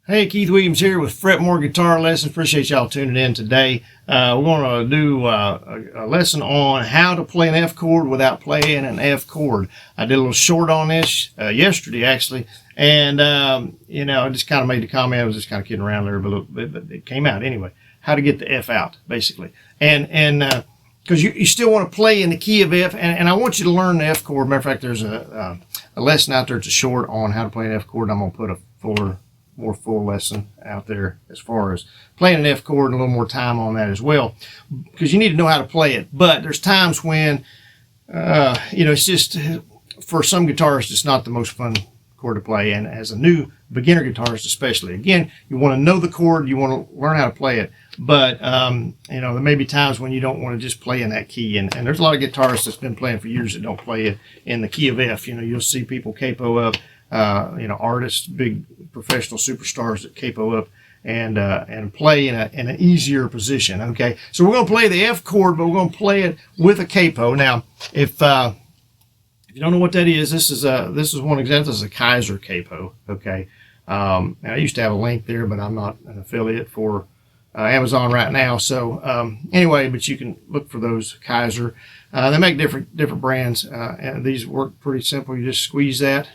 Hey, Keith Williams here with Fretmore Guitar Lessons. Appreciate y'all tuning in today. We're going to do a lesson on how to play an F chord without playing an F chord. I did a little short on this yesterday, actually, and I just kind of made the comment. I was just kind of kidding around there a little bit, but it came out anyway. How to get the F out, basically, and because you still want to play in the key of F, and I want you to learn the F chord. Matter of fact, there's a lesson out there. It's a short on how to play an F chord. I'm going to put a more full lesson out there as far as playing an F chord and a little more time on that as well, because you need to know how to play it. But there's times when it's just, for some guitarists, it's not the most fun chord to play, and as a new beginner guitarist especially, again, you want to know the chord, you want to learn how to play it, but there may be times when you don't want to just play in that key, and there's a lot of guitarists that's been playing for years that don't play it in the key of F. You'll see people capo up, artists, big professional superstars that capo up and play in an easier position. Okay, so we're going to play the F chord, but we're going to play it with a capo. Now, if you don't know what that is, this is one example. This is a Kaiser capo. Okay, and I used to have a link there, but I'm not an affiliate for Amazon right now. So anyway, but you can look for those Kaiser. They make different brands, and these work pretty simple. You just squeeze that.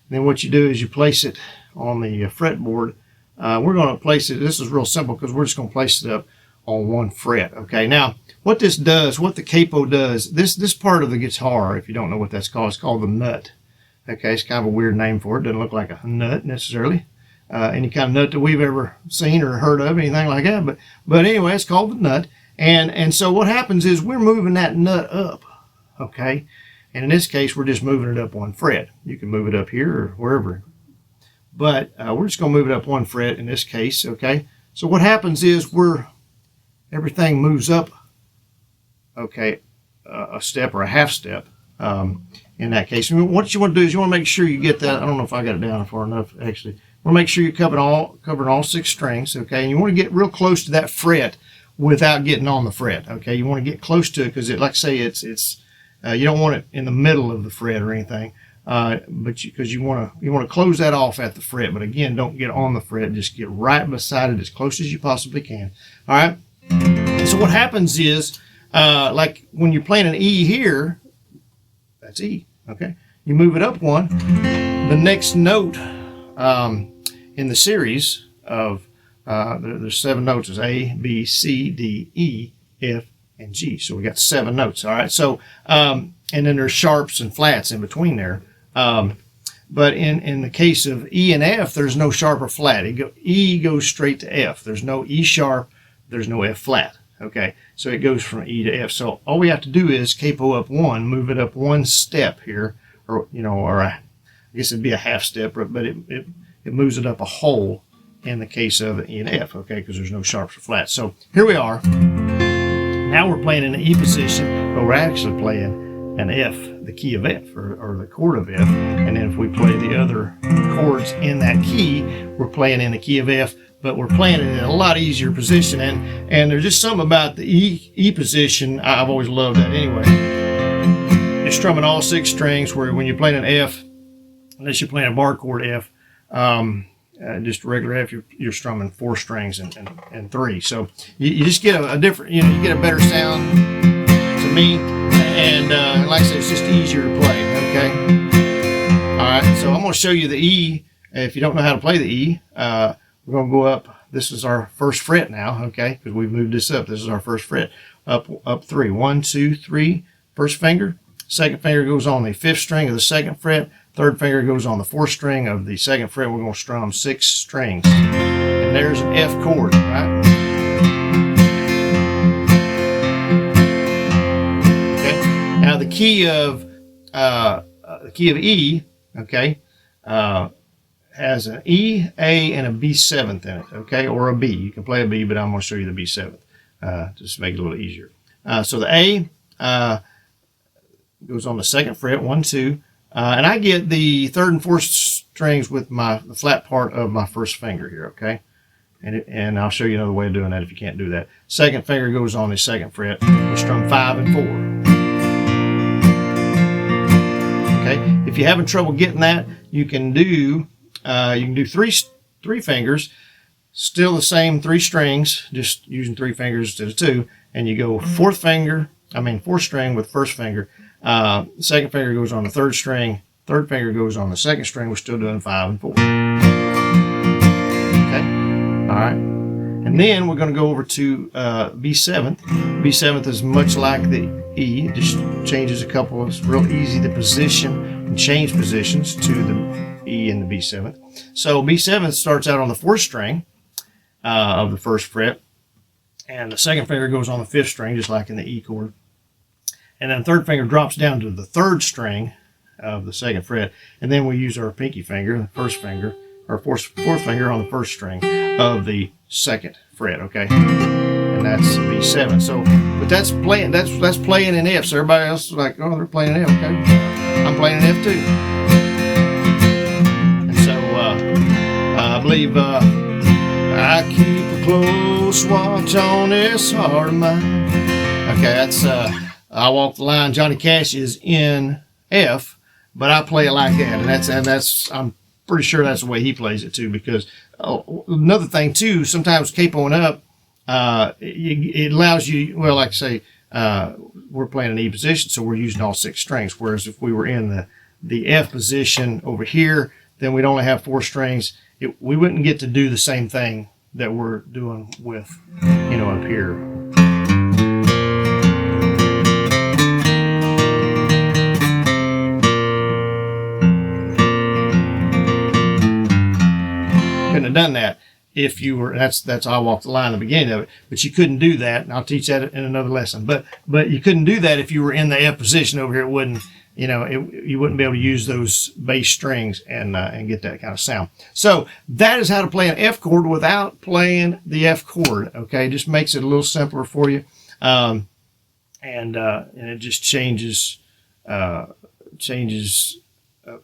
And then what you do is you place it on the fretboard. We're going to place it, this is real simple because we're just going to place it up on one fret. Okay, now what this does, what the capo does, this part of the guitar, if you don't know what that's called, it's called the nut. Okay, it's kind of a weird name for it. Doesn't look like a nut necessarily, any kind of nut that we've ever seen or heard of, anything like that. But anyway, it's called the nut. And so what happens is we're moving that nut up. Okay. And in this case, we're just moving it up one fret. You can move it up here or wherever. But we're just going to move it up one fret in this case, okay? So what happens is everything moves up, okay, a step or a half step in that case. And what you want to do is you want to make sure you get that. I don't know if I got it down far enough, actually. You want to make sure you're covering all 6 strings, okay? And you want to get real close to that fret without getting on the fret, okay? You want to get close to it because, like I say, it's you don't want it in the middle of the fret or anything, but because you want to close that off at the fret. But again, don't get on the fret. Just get right beside it as close as you possibly can. All right. So what happens is, like when you're playing an E here, that's E. Okay. You move it up one. The next note in the series of there's 7 notes. Is A, B, C, D, E, F, and G. So we got 7 notes. All right. So and then there's sharps and flats in between there. But in the case of E and F, there's no sharp or flat. E goes straight to F. There's no E sharp. There's no F flat. Okay. So it goes from E to F. So all we have to do is capo up one, move it up one step here, or I guess it'd be a half step, but it moves it up a whole in the case of E and F. Okay, because there's no sharps or flats. So here we are. Now we're playing in the E position, but we're actually playing an F, the key of F, or the chord of F. And then if we play the other chords in that key, we're playing in the key of F, but we're playing it in a lot easier position. And there's just something about the E position, I've always loved that anyway. You're strumming all 6 strings, where when you're playing an F, unless you're playing a bar chord F, just regular F, you're strumming 4 strings and 3. So you just get a different, you get a better sound to me. And like I said, it's just easier to play. Okay. All right. So I'm going to show you the E. If you don't know how to play the E, we're going to go up. This is our first fret now. Okay, because we've moved this up. This is our first fret. Up 3. 1, 2, 3. First finger. Second finger goes on the 5th string of the 2nd fret. Third finger goes on the 4th string of the 2nd fret. We're going to strum 6 strings. And there's an F chord, right? Okay. Now the key of E, okay, has an E, A, and a B7 in it, okay, or a B. You can play a B, but I'm going to show you the B7 just to make it a little easier. So the A goes on the 2nd fret, 1, 2. And I get the 3rd and 4th strings with the flat part of my 1st finger here, okay? And I'll show you another way of doing that if you can't do that. 2nd finger goes on the 2nd fret. We strum 5 and 4. Okay? If you're having trouble getting that, you can do three fingers, still the same 3 strings, just using 3 fingers instead of 2, and you go fourth string with first finger. Second finger goes on the 3rd string. Third finger goes on the 2nd string. We're still doing 5 and 4. Okay, all right. And then we're going to go over to B7th. B7th is much like the E. It just changes a couple. It's real easy to position and change positions to the E and the B7th. So B7th starts out on the 4th string of the 1st fret, and the 2nd finger goes on the 5th string, just like in the E chord. And then the 3rd finger drops down to the 3rd string of the 2nd fret, and then we use our pinky finger, the 1st finger, or 4th finger on the 1st string of the 2nd fret. Okay, and that's B7. So, but that's playing. That's playing in F. So everybody else is like, oh, they're playing in F. Okay, I'm playing in F too. And so I believe I keep a close watch on this heart of mine. Okay, that's I Walk the Line. Johnny Cash is in F, but I play it like that, and that's I'm pretty sure that's the way he plays it too. Because another thing too, sometimes capoing up, it allows you, well, like I say, we're playing an E position, so we're using all 6 strings. Whereas if we were in the F position over here, then we'd only have 4 strings. We wouldn't get to do the same thing that we're doing with, up here. Couldn't have done that if you were, that's I Walk the Line at the beginning of it, but you couldn't do that, and I'll teach that in another lesson, but you couldn't do that if you were in the F position over here. It wouldn't, you wouldn't be able to use those bass strings and get that kind of sound. So that is how to play an F chord without playing the F chord. Okay, just makes it a little simpler for you, and it just changes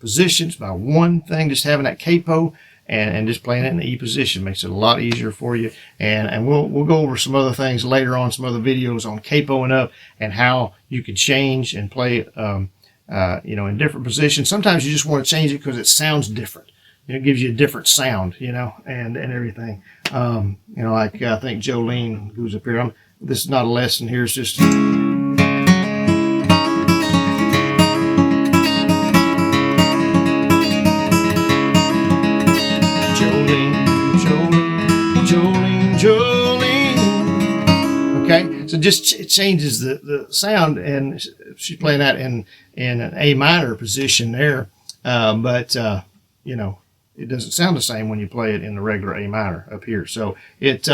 positions by one thing. Just having that capo and just playing it in the E position makes it a lot easier for you. And we'll go over some other things later on, some other videos on capoing up and how you can change and play in different positions. Sometimes you just want to change it because it sounds different. It gives you a different sound, and everything. Like I think Jolene goes up here. This is not a lesson here. It's just. Jolene. Okay, so just it changes the sound, and she's playing that in an A minor position there, but it doesn't sound the same when you play it in the regular A minor up here. So it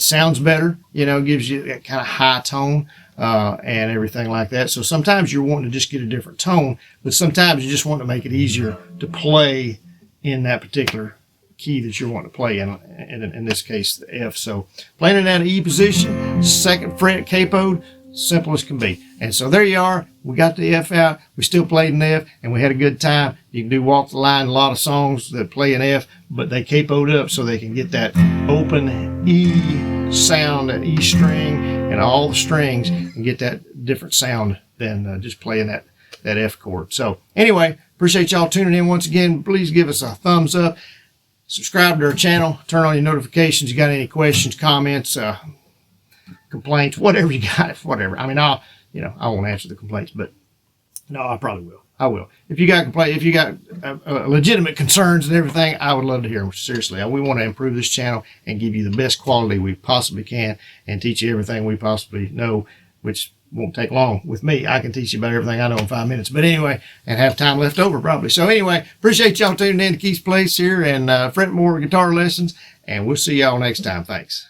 sounds better, gives you that kind of high tone and everything like that. So sometimes you're wanting to just get a different tone, but sometimes you just want to make it easier to play in that particular key that you're wanting to play in this case the F. So playing in that E position, 2nd fret capoed, simple as can be. And so there you are. We got the F out. We still played in F, and we had a good time. You can do Walk the Line, a lot of songs that play in F, but they capoed up so they can get that open E sound, that E string, and all the strings, and get that different sound than just playing that F chord. So anyway, appreciate y'all tuning in once again. Please give us a thumbs up. Subscribe to our channel. Turn on your notifications. You got any questions, comments, complaints, whatever you got, whatever. I mean, I won't answer the complaints, but no, I probably will. I will. If you got legitimate concerns and everything, I would love to hear them. Seriously, we want to improve this channel and give you the best quality we possibly can and teach you everything we possibly know, which won't take long with me. I can teach you about everything I know in 5 minutes. But anyway, and have time left over probably. So anyway, appreciate y'all tuning in to Keith's Place here and Fret More Guitar Lessons. And we'll see y'all next time. Thanks.